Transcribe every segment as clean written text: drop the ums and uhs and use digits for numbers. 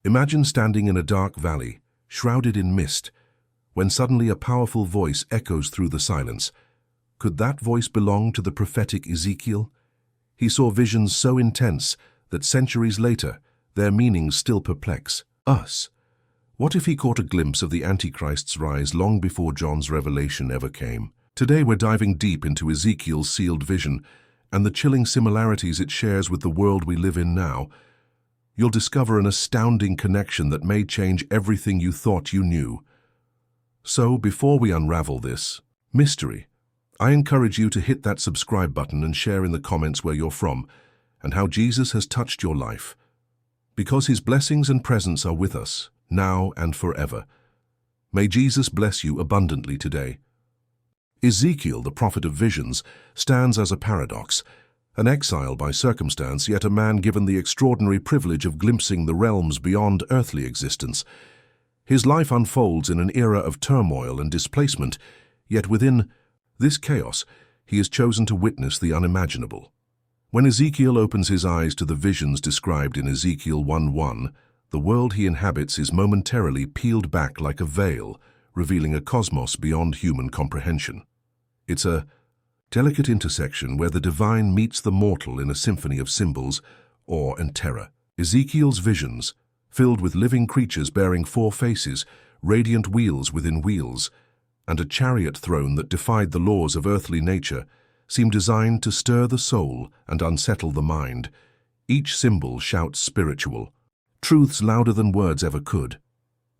Imagine standing in a dark valley, shrouded in mist, when suddenly a powerful voice echoes through the silence. Could that voice belong to the prophetic Ezekiel? He saw visions so intense that centuries later, their meanings still perplex us. What if he caught a glimpse of the Antichrist's rise long before John's revelation ever came? Today we're diving deep into Ezekiel's sealed vision and the chilling similarities it shares with the world we live in now. You'll discover an astounding connection that may change everything you thought you knew. So, before we unravel this mystery, I encourage you to hit that subscribe button and share in the comments where you're from and how Jesus has touched your life. Because his blessings and presence are with us, now and forever. May Jesus bless you abundantly today. Ezekiel, the prophet of visions, stands as a paradox, an exile by circumstance, yet a man given the extraordinary privilege of glimpsing the realms beyond earthly existence. His life unfolds in an era of turmoil and displacement, yet within this chaos, he has chosen to witness the unimaginable. When Ezekiel opens his eyes to the visions described in Ezekiel 1:1, the world he inhabits is momentarily peeled back like a veil, revealing a cosmos beyond human comprehension. It's a delicate intersection where the divine meets the mortal in a symphony of symbols, awe and terror. Ezekiel's visions, filled with living creatures bearing four faces, radiant wheels within wheels, and a chariot throne that defied the laws of earthly nature, seem designed to stir the soul and unsettle the mind. Each symbol shouts spiritual truths louder than words ever could.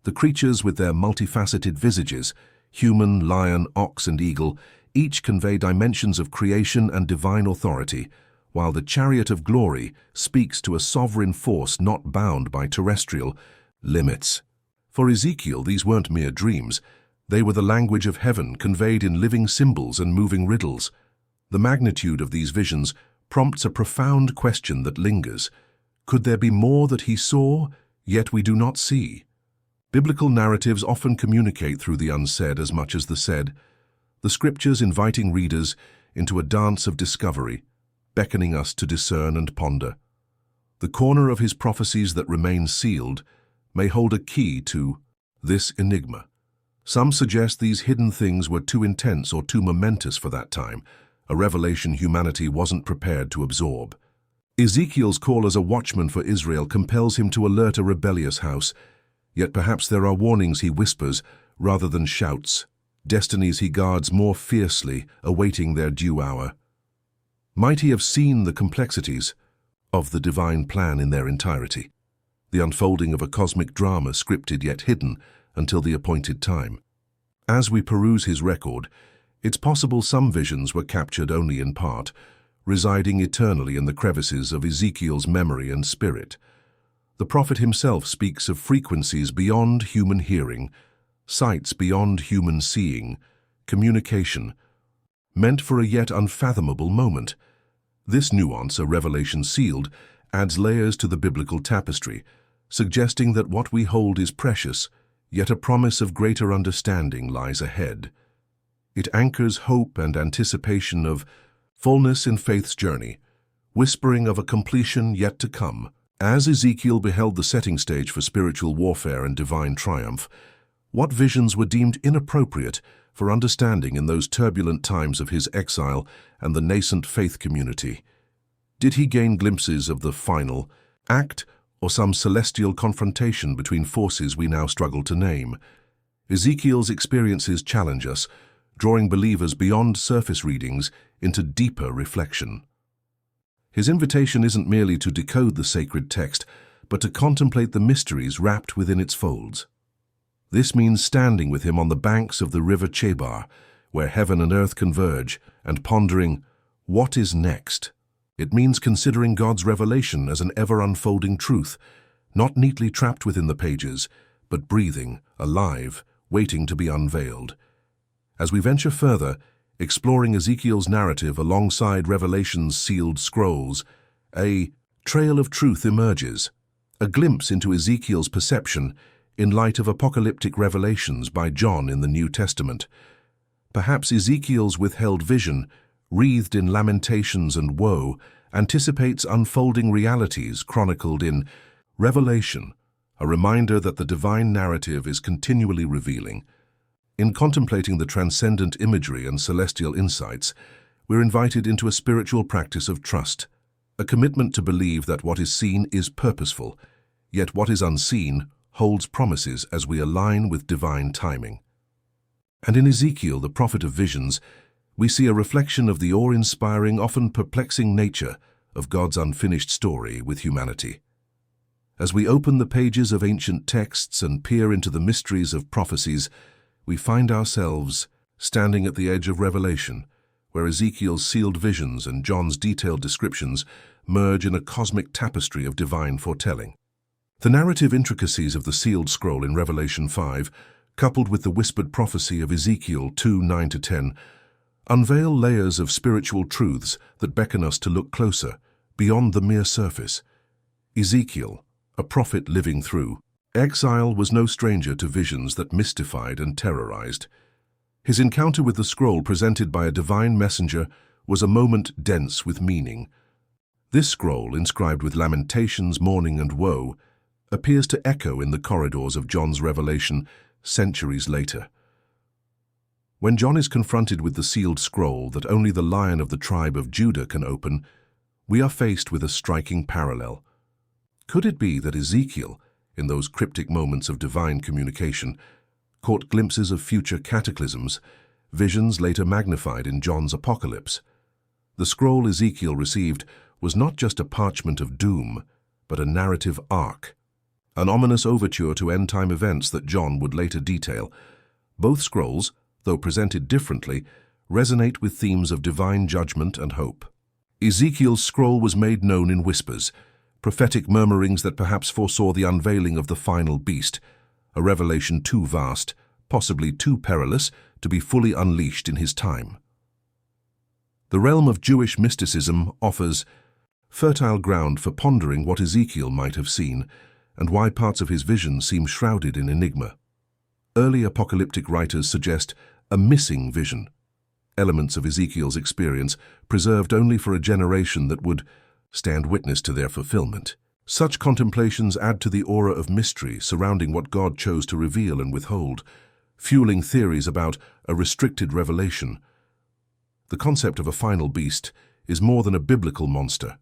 The creatures with their multifaceted visages, human, lion, ox, and eagle, each convey dimensions of creation and divine authority, while the chariot of glory speaks to a sovereign force not bound by terrestrial limits. For Ezekiel, these weren't mere dreams. They were the language of heaven conveyed in living symbols and moving riddles. The magnitude of these visions prompts a profound question that lingers. Could there be more that he saw, yet we do not see? Biblical narratives often communicate through the unsaid as much as the said, the scriptures inviting readers into a dance of discovery, beckoning us to discern and ponder. The corner of his prophecies that remains sealed may hold a key to this enigma. Some suggest these hidden things were too intense or too momentous for that time, a revelation humanity wasn't prepared to absorb. Ezekiel's call as a watchman for Israel compels him to alert a rebellious house, yet perhaps there are warnings he whispers rather than shouts, destinies he guards more fiercely, awaiting their due hour. Might he have seen the complexities of the divine plan in their entirety, the unfolding of a cosmic drama scripted yet hidden until the appointed time? As we peruse his record, it's possible some visions were captured only in part, residing eternally in the crevices of Ezekiel's memory and spirit. The prophet himself speaks of frequencies beyond human hearing, sights beyond human seeing, communication, meant for a yet unfathomable moment. This nuance, a revelation sealed, adds layers to the biblical tapestry, suggesting that what we hold is precious, yet a promise of greater understanding lies ahead. It anchors hope and anticipation of fullness in faith's journey, whispering of a completion yet to come. As Ezekiel beheld the setting stage for spiritual warfare and divine triumph, what visions were deemed inappropriate for understanding in those turbulent times of his exile and the nascent faith community? Did he gain glimpses of the final act or some celestial confrontation between forces we now struggle to name? Ezekiel's experiences challenge us, drawing believers beyond surface readings into deeper reflection. His invitation isn't merely to decode the sacred text, but to contemplate the mysteries wrapped within its folds. This means standing with him on the banks of the river Chebar, where heaven and earth converge, and pondering, what is next? It means considering God's revelation as an ever-unfolding truth, not neatly trapped within the pages, but breathing, alive, waiting to be unveiled. As we venture further, exploring Ezekiel's narrative alongside Revelation's sealed scrolls, a trail of truth emerges, a glimpse into Ezekiel's perception in light of apocalyptic revelations by John in the New Testament. Perhaps Ezekiel's withheld vision, wreathed in lamentations and woe, anticipates unfolding realities chronicled in Revelation, a reminder that the divine narrative is continually revealing. In contemplating the transcendent imagery and celestial insights, we're invited into a spiritual practice of trust, a commitment to believe that what is seen is purposeful, yet what is unseen holds promises as we align with divine timing. And in Ezekiel, the prophet of visions, we see a reflection of the awe-inspiring, often perplexing nature of God's unfinished story with humanity. As we open the pages of ancient texts and peer into the mysteries of prophecies, we find ourselves standing at the edge of Revelation, where Ezekiel's sealed visions and John's detailed descriptions merge in a cosmic tapestry of divine foretelling. The narrative intricacies of the sealed scroll in Revelation 5, coupled with the whispered prophecy of Ezekiel 2:9-10, unveil layers of spiritual truths that beckon us to look closer, beyond the mere surface. Ezekiel, a prophet living through exile, was no stranger to visions that mystified and terrorized. His encounter with the scroll presented by a divine messenger was a moment dense with meaning. This scroll, inscribed with lamentations, mourning, and woe, appears to echo in the corridors of John's revelation centuries later. When John is confronted with the sealed scroll that only the Lion of the tribe of Judah can open, we are faced with a striking parallel. Could it be that Ezekiel, in those cryptic moments of divine communication, caught glimpses of future cataclysms, visions later magnified in John's Apocalypse? The scroll Ezekiel received was not just a parchment of doom, but a narrative arc, an ominous overture to end-time events that John would later detail. Both scrolls, though presented differently, resonate with themes of divine judgment and hope. Ezekiel's scroll was made known in whispers, prophetic murmurings that perhaps foresaw the unveiling of the final beast, a revelation too vast, possibly too perilous, to be fully unleashed in his time. The realm of Jewish mysticism offers fertile ground for pondering what Ezekiel might have seen and why parts of his vision seem shrouded in enigma. Early apocalyptic writers suggest a missing vision, elements of Ezekiel's experience preserved only for a generation that would stand witness to their fulfillment. Such contemplations add to the aura of mystery surrounding what God chose to reveal and withhold, fueling theories about a restricted revelation. The concept of a final beast is more than a biblical monster.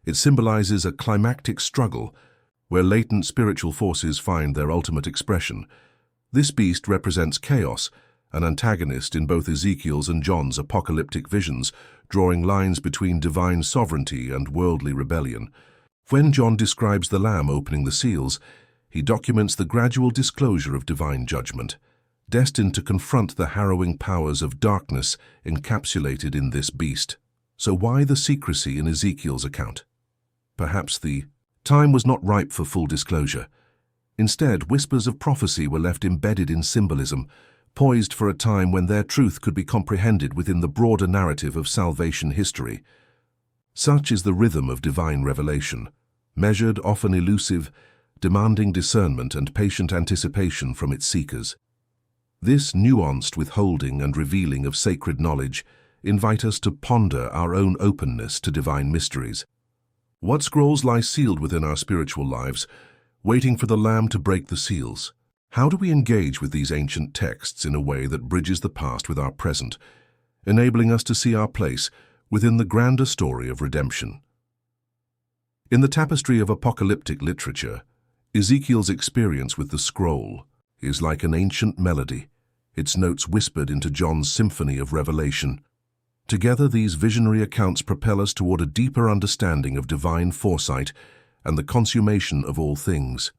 It symbolizes a climactic struggle where latent spiritual forces find their ultimate expression. This beast represents chaos, an antagonist in both Ezekiel's and John's apocalyptic visions, drawing lines between divine sovereignty and worldly rebellion. When John describes the Lamb opening the seals, he documents the gradual disclosure of divine judgment, destined to confront the harrowing powers of darkness encapsulated in this beast. So why the secrecy in Ezekiel's account? Perhaps the time was not ripe for full disclosure. Instead, whispers of prophecy were left embedded in symbolism, poised for a time when their truth could be comprehended within the broader narrative of salvation history. Such is the rhythm of divine revelation, measured, often elusive, demanding discernment and patient anticipation from its seekers. This nuanced withholding and revealing of sacred knowledge invite us to ponder our own openness to divine mysteries. What scrolls lie sealed within our spiritual lives, waiting for the Lamb to break the seals? How do we engage with these ancient texts in a way that bridges the past with our present, enabling us to see our place within the grander story of redemption? In the tapestry of apocalyptic literature, Ezekiel's experience with the scroll is like an ancient melody, its notes whispered into John's symphony of revelation. Together, these visionary accounts propel us toward a deeper understanding of divine foresight and the consummation of all things.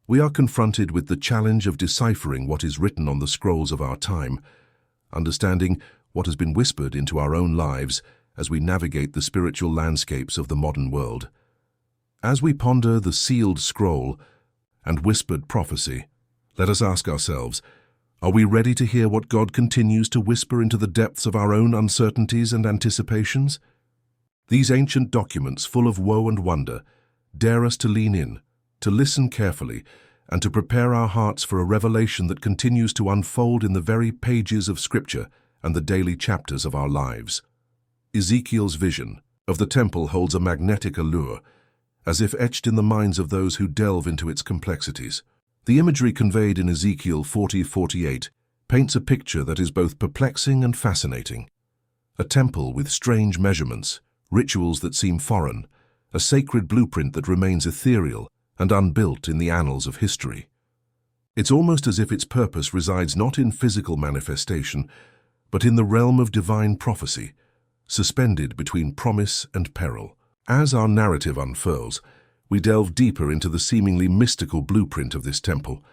We are confronted with the challenge of deciphering what is written on the scrolls of our time, understanding what has been whispered into our own lives as we navigate the spiritual landscapes of the modern world. As we ponder the sealed scroll and whispered prophecy, let us ask ourselves, are we ready to hear what God continues to whisper into the depths of our own uncertainties and anticipations? These ancient documents, full of woe and wonder, dare us to lean in, to listen carefully, and to prepare our hearts for a revelation that continues to unfold in the very pages of Scripture and the daily chapters of our lives. Ezekiel's vision of the temple holds a magnetic allure, as if etched in the minds of those who delve into its complexities. The imagery conveyed in Ezekiel 40:48 paints a picture that is both perplexing and fascinating. A temple with strange measurements, rituals that seem foreign, a sacred blueprint that remains ethereal and unbuilt in the annals of history. It's almost as if its purpose resides not in physical manifestation, but in the realm of divine prophecy, suspended between promise and peril. As our narrative unfurls, we delve deeper into the seemingly mystical blueprint of this temple.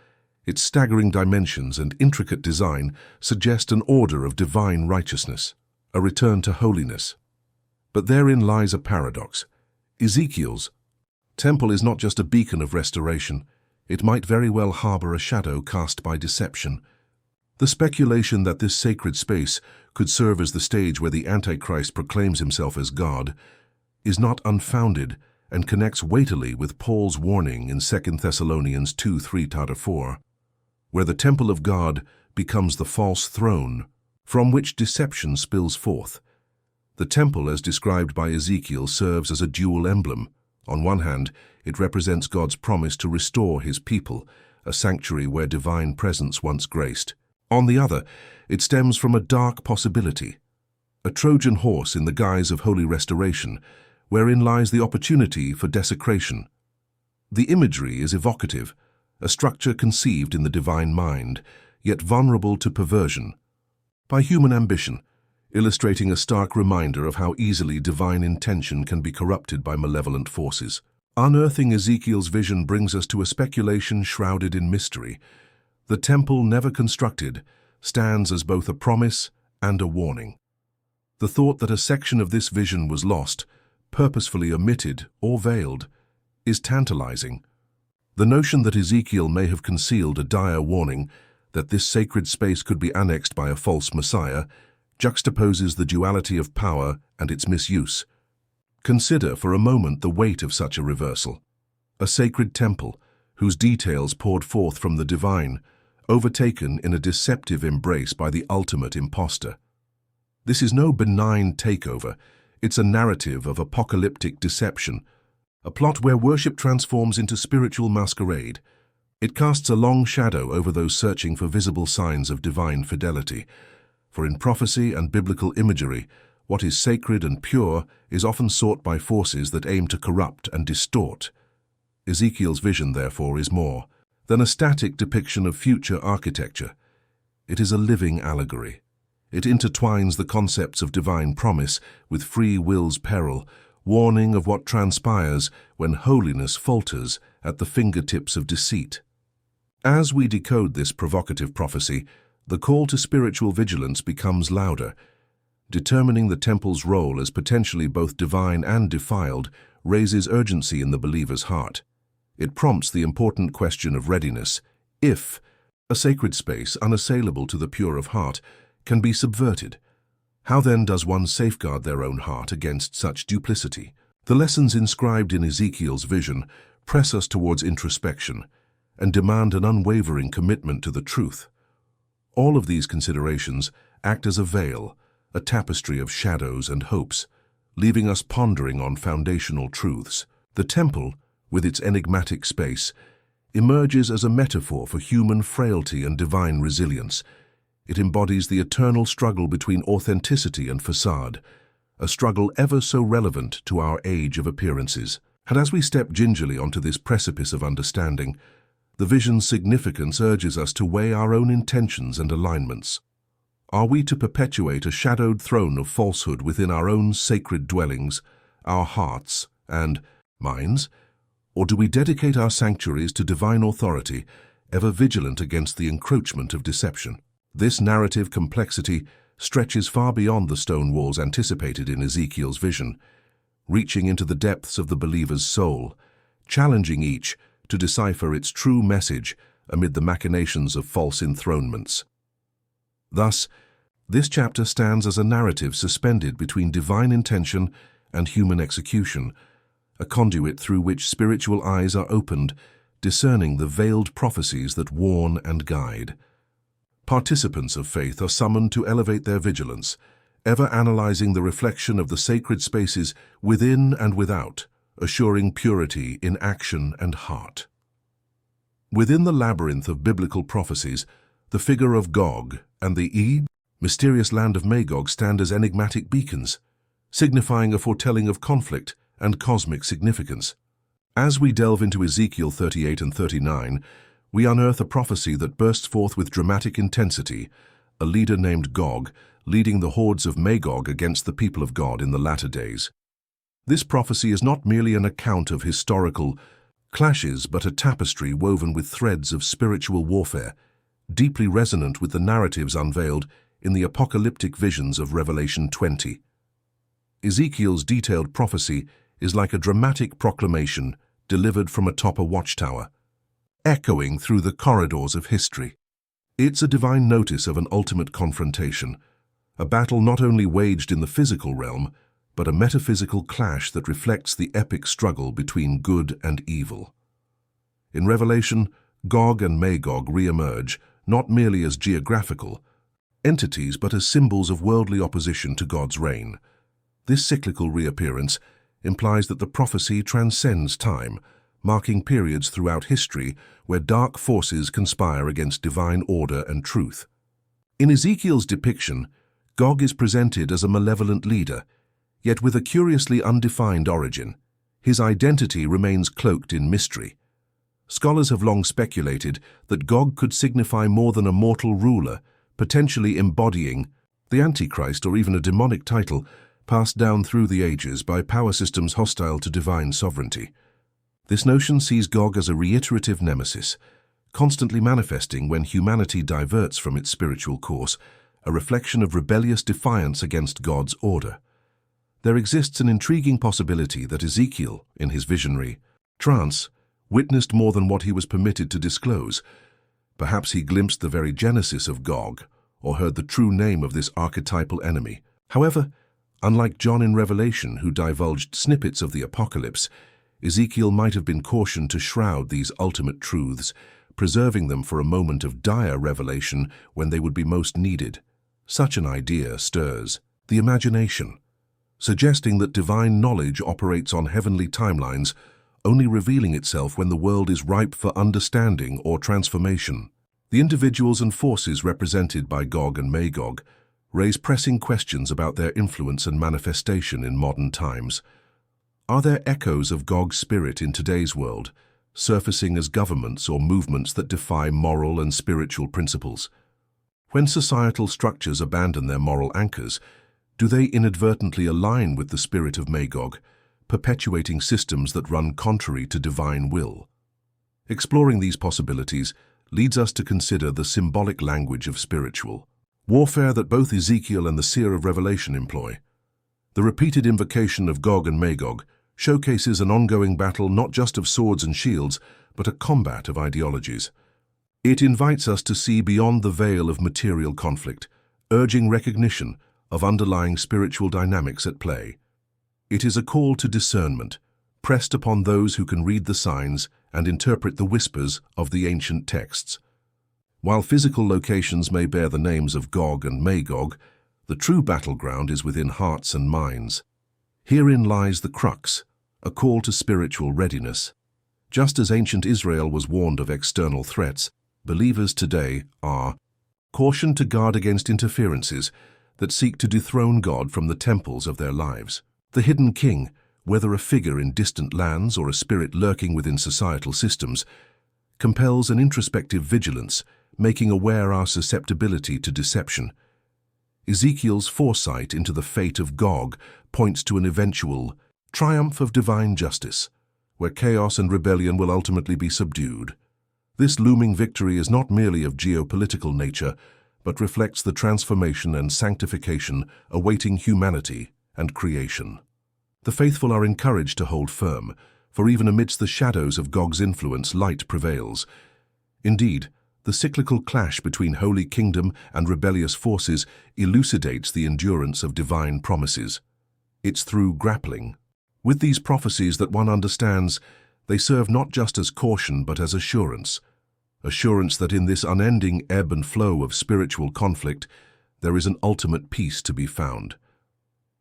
Its staggering dimensions and intricate design suggest an order of divine righteousness, a return to holiness. But therein lies a paradox. Ezekiel's temple is not just a beacon of restoration. It might very well harbor a shadow cast by deception. The speculation that this sacred space could serve as the stage where the Antichrist proclaims himself as God is not unfounded and connects weightily with Paul's warning in 2 Thessalonians 2:3-4, where the temple of God becomes the false throne from which deception spills forth. The temple, as described by Ezekiel, serves as a dual emblem. On one hand, it represents God's promise to restore his people, a sanctuary where divine presence once graced. On the other, it stems from a dark possibility, a Trojan horse in the guise of holy restoration, wherein lies the opportunity for desecration. The imagery is evocative, a structure conceived in the divine mind, yet vulnerable to perversion by human ambition, illustrating a stark reminder of how easily divine intention can be corrupted by malevolent forces. Unearthing Ezekiel's vision brings us to a speculation shrouded in mystery. The temple never constructed stands as both a promise and a warning. The thought that a section of this vision was lost, purposefully omitted or veiled, is tantalizing. The notion that Ezekiel may have concealed a dire warning that this sacred space could be annexed by a false Messiah juxtaposes the duality of power and its misuse. Consider for a moment the weight of such a reversal. A sacred temple, whose details poured forth from the divine, overtaken in a deceptive embrace by the ultimate impostor. This is no benign takeover, it's a narrative of apocalyptic deception, a plot where worship transforms into spiritual masquerade. It casts a long shadow over those searching for visible signs of divine fidelity. For in prophecy and biblical imagery, what is sacred and pure is often sought by forces that aim to corrupt and distort. Ezekiel's vision, therefore, is more than a static depiction of future architecture. It is a living allegory. It intertwines the concepts of divine promise with free will's peril, warning of what transpires when holiness falters at the fingertips of deceit. As we decode this provocative prophecy, the call to spiritual vigilance becomes louder. Determining the temple's role as potentially both divine and defiled raises urgency in the believer's heart. It prompts the important question of readiness. If a sacred space, unassailable to the pure of heart, can be subverted, how then does one safeguard their own heart against such duplicity? The lessons inscribed in Ezekiel's vision press us towards introspection and demand an unwavering commitment to the truth. All of these considerations act as a veil, a tapestry of shadows and hopes, leaving us pondering on foundational truths. The temple, with its enigmatic space, emerges as a metaphor for human frailty and divine resilience. It embodies the eternal struggle between authenticity and facade, a struggle ever so relevant to our age of appearances. And as we step gingerly onto this precipice of understanding, the vision's significance urges us to weigh our own intentions and alignments. Are we to perpetuate a shadowed throne of falsehood within our own sacred dwellings, our hearts and minds? Or do we dedicate our sanctuaries to divine authority, ever vigilant against the encroachment of deception? This narrative complexity stretches far beyond the stone walls anticipated in Ezekiel's vision, reaching into the depths of the believer's soul, challenging each to decipher its true message amid the machinations of false enthronements. Thus, this chapter stands as a narrative suspended between divine intention and human execution, a conduit through which spiritual eyes are opened, discerning the veiled prophecies that warn and guide. Participants of faith are summoned to elevate their vigilance, ever analyzing the reflection of the sacred spaces within and without, assuring purity in action and heart. Within the labyrinth of biblical prophecies, the figure of Gog and the mysterious land of Magog stand as enigmatic beacons, signifying a foretelling of conflict and cosmic significance. As we delve into Ezekiel 38 and 39, we unearth a prophecy that bursts forth with dramatic intensity, a leader named Gog leading the hordes of Magog against the people of God in the latter days. This prophecy is not merely an account of historical clashes, but a tapestry woven with threads of spiritual warfare, deeply resonant with the narratives unveiled in the apocalyptic visions of Revelation 20. Ezekiel's detailed prophecy is like a dramatic proclamation delivered from atop a watchtower, echoing through the corridors of history. It's a divine notice of an ultimate confrontation, a battle not only waged in the physical realm, but a metaphysical clash that reflects the epic struggle between good and evil. In Revelation, Gog and Magog re-emerge not merely as geographical entities but as symbols of worldly opposition to God's reign. This cyclical reappearance implies that the prophecy transcends time, marking periods throughout history where dark forces conspire against divine order and truth. In Ezekiel's depiction, Gog is presented as a malevolent leader, yet with a curiously undefined origin. His identity remains cloaked in mystery. Scholars have long speculated that Gog could signify more than a mortal ruler, potentially embodying the Antichrist or even a demonic title passed down through the ages by power systems hostile to divine sovereignty. This notion sees Gog as a reiterative nemesis, constantly manifesting when humanity diverts from its spiritual course, a reflection of rebellious defiance against God's order. There exists an intriguing possibility that Ezekiel, in his visionary trance, witnessed more than what he was permitted to disclose. Perhaps he glimpsed the very genesis of Gog, or heard the true name of this archetypal enemy. However, unlike John in Revelation, who divulged snippets of the apocalypse, Ezekiel might have been cautioned to shroud these ultimate truths, preserving them for a moment of dire revelation when they would be most needed. Such an idea stirs the imagination, suggesting that divine knowledge operates on heavenly timelines, only revealing itself when the world is ripe for understanding or transformation. The individuals and forces represented by Gog and Magog raise pressing questions about their influence and manifestation in modern times. Are there echoes of Gog's spirit in today's world, surfacing as governments or movements that defy moral and spiritual principles? When societal structures abandon their moral anchors, do they inadvertently align with the spirit of Magog, perpetuating systems that run contrary to divine will? Exploring these possibilities leads us to consider the symbolic language of spiritual warfare that both Ezekiel and the seer of Revelation employ. The repeated invocation of Gog and Magog showcases an ongoing battle not just of swords and shields, but a combat of ideologies. It invites us to see beyond the veil of material conflict, urging recognition of underlying spiritual dynamics at play. It is a call to discernment, pressed upon those who can read the signs and interpret the whispers of the ancient texts. While physical locations may bear the names of Gog and Magog, the true battleground is within hearts and minds. Herein lies the crux, a call to spiritual readiness. Just as ancient Israel was warned of external threats, believers today are cautioned to guard against interferences that seek to dethrone God from the temples of their lives. The hidden king, whether a figure in distant lands or a spirit lurking within societal systems, compels an introspective vigilance, making aware our susceptibility to deception. Ezekiel's foresight into the fate of Gog points to an eventual triumph of divine justice, where chaos and rebellion will ultimately be subdued. This looming victory is not merely of geopolitical nature, but reflects the transformation and sanctification awaiting humanity and creation. The faithful are encouraged to hold firm, for even amidst the shadows of Gog's influence, light prevails. Indeed, the cyclical clash between holy kingdom and rebellious forces elucidates the endurance of divine promises. It's through grappling with these prophecies that one understands they serve not just as caution but as assurance that in this unending ebb and flow of spiritual conflict, there is an ultimate peace to be found.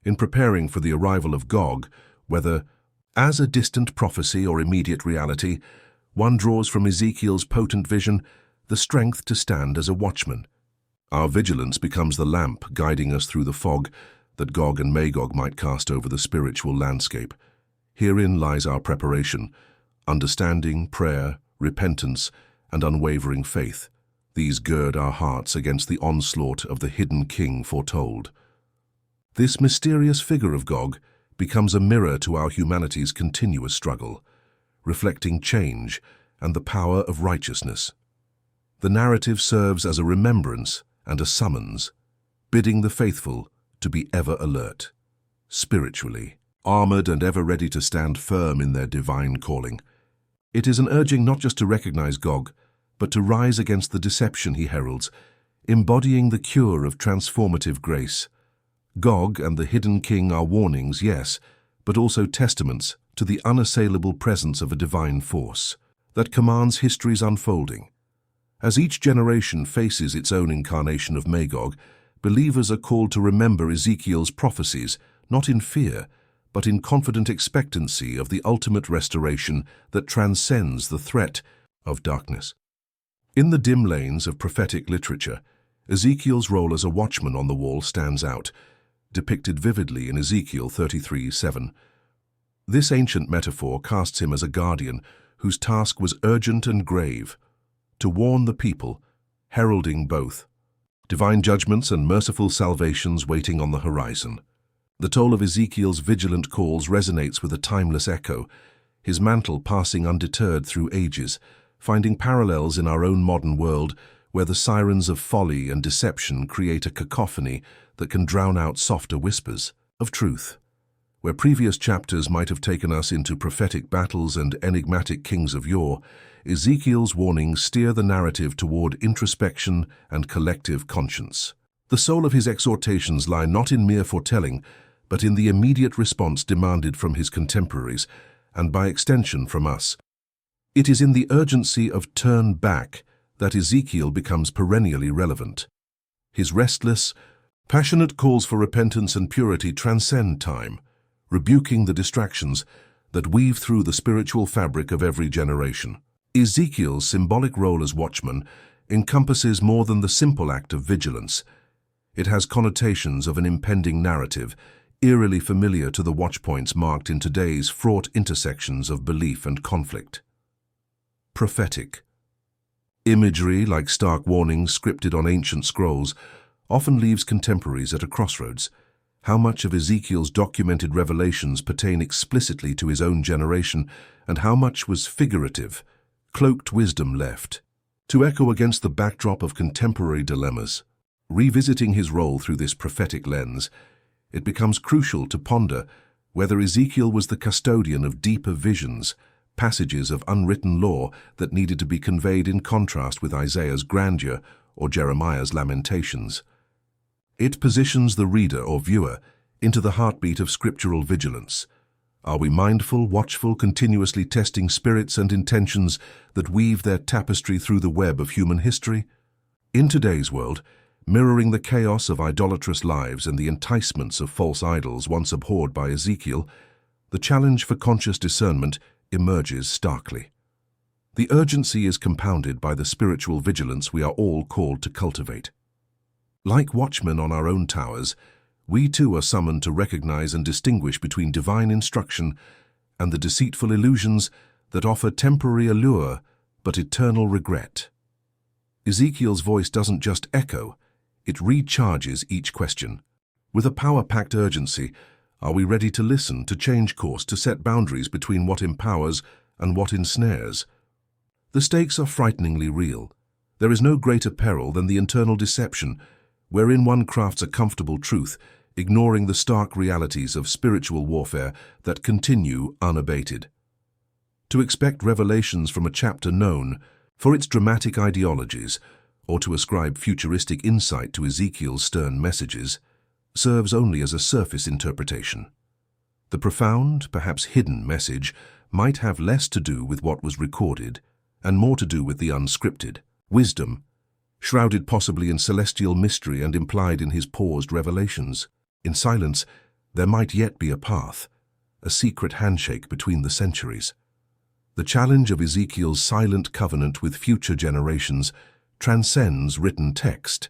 In preparing for the arrival of Gog, whether As a distant prophecy or immediate reality, one draws from Ezekiel's potent vision the strength to stand as a watchman. Our vigilance becomes the lamp guiding us through the fog that Gog and Magog might cast over the spiritual landscape. Herein lies our preparation, understanding, prayer, repentance, and unwavering faith. These gird our hearts against the onslaught of the hidden king foretold. This mysterious figure of Gog becomes a mirror to our humanity's continuous struggle, reflecting change and the power of righteousness. The narrative serves as a remembrance and a summons, bidding the faithful to be ever alert, spiritually, armored and ever ready to stand firm in their divine calling. It is an urging not just to recognize Gog, but to rise against the deception he heralds, embodying the cure of transformative grace. Gog and the hidden king are warnings, yes, but also testaments to the unassailable presence of a divine force that commands history's unfolding. As each generation faces its own incarnation of Magog, believers are called to remember Ezekiel's prophecies, not in fear, but in confident expectancy of the ultimate restoration that transcends the threat of darkness. In the dim lanes of prophetic literature, Ezekiel's role as a watchman on the wall stands out, depicted vividly in Ezekiel 33:7. This ancient metaphor casts him as a guardian whose task was urgent and grave, to warn the people, heralding both divine judgments and merciful salvations waiting on the horizon. The toll of Ezekiel's vigilant calls resonates with a timeless echo, his mantle passing undeterred through ages, finding parallels in our own modern world where the sirens of folly and deception create a cacophony that can drown out softer whispers of truth. Where previous chapters might have taken us into prophetic battles and enigmatic kings of yore, Ezekiel's warnings steer the narrative toward introspection and collective conscience. The soul of his exhortations lie not in mere foretelling, but in the immediate response demanded from his contemporaries, and by extension from us. It is in the urgency of turn back that Ezekiel becomes perennially relevant. His restless, passionate calls for repentance and purity transcend time, rebuking the distractions that weave through the spiritual fabric of every generation. Ezekiel's symbolic role as watchman encompasses more than the simple act of vigilance. It has connotations of an impending narrative, eerily familiar to the watchpoints marked in today's fraught intersections of belief and conflict. Prophetic. Imagery, like stark warnings scripted on ancient scrolls, often leaves contemporaries at a crossroads. How much of Ezekiel's documented revelations pertain explicitly to his own generation, and how much was figurative, cloaked wisdom left to echo against the backdrop of contemporary dilemmas? Revisiting his role through this prophetic lens, it becomes crucial to ponder whether Ezekiel was the custodian of deeper visions, passages of unwritten law that needed to be conveyed in contrast with Isaiah's grandeur or Jeremiah's lamentations. It positions the reader or viewer into the heartbeat of scriptural vigilance. Are we mindful, watchful, continuously testing spirits and intentions that weave their tapestry through the web of human history? In today's world, mirroring the chaos of idolatrous lives and the enticements of false idols once abhorred by Ezekiel, the challenge for conscious discernment emerges starkly. The urgency is compounded by the spiritual vigilance we are all called to cultivate. Like watchmen on our own towers, we too are summoned to recognize and distinguish between divine instruction and the deceitful illusions that offer temporary allure but eternal regret. Ezekiel's voice doesn't just echo, it recharges each question. With a power-packed urgency, are we ready to listen, to change course, to set boundaries between what empowers and what ensnares? The stakes are frighteningly real. There is no greater peril than the internal deception, wherein one crafts a comfortable truth, ignoring the stark realities of spiritual warfare that continue unabated. To expect revelations from a chapter known for its dramatic ideologies, or to ascribe futuristic insight to Ezekiel's stern messages, serves only as a surface interpretation. The profound, perhaps hidden message might have less to do with what was recorded and more to do with the unscripted wisdom, shrouded possibly in celestial mystery and implied in his paused revelations. In silence, there might yet be a path, a secret handshake between the centuries. The challenge of Ezekiel's silent covenant with future generations transcends written text.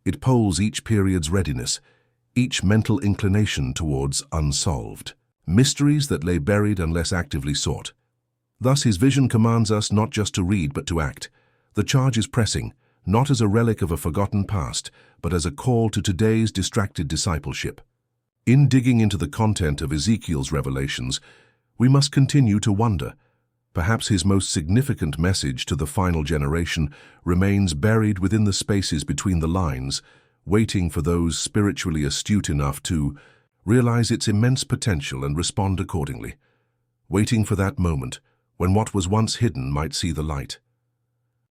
It polls each period's readiness, each mental inclination towards unsolved mysteries that lay buried unless actively sought. Thus his vision commands us not just to read but to act. The charge is pressing, not as a relic of a forgotten past, but as a call to today's distracted discipleship. In digging into the content of Ezekiel's revelations, we must continue to wonder. Perhaps his most significant message to the final generation remains buried within the spaces between the lines, waiting for those spiritually astute enough to realize its immense potential and respond accordingly. Waiting for that moment when what was once hidden might see the light.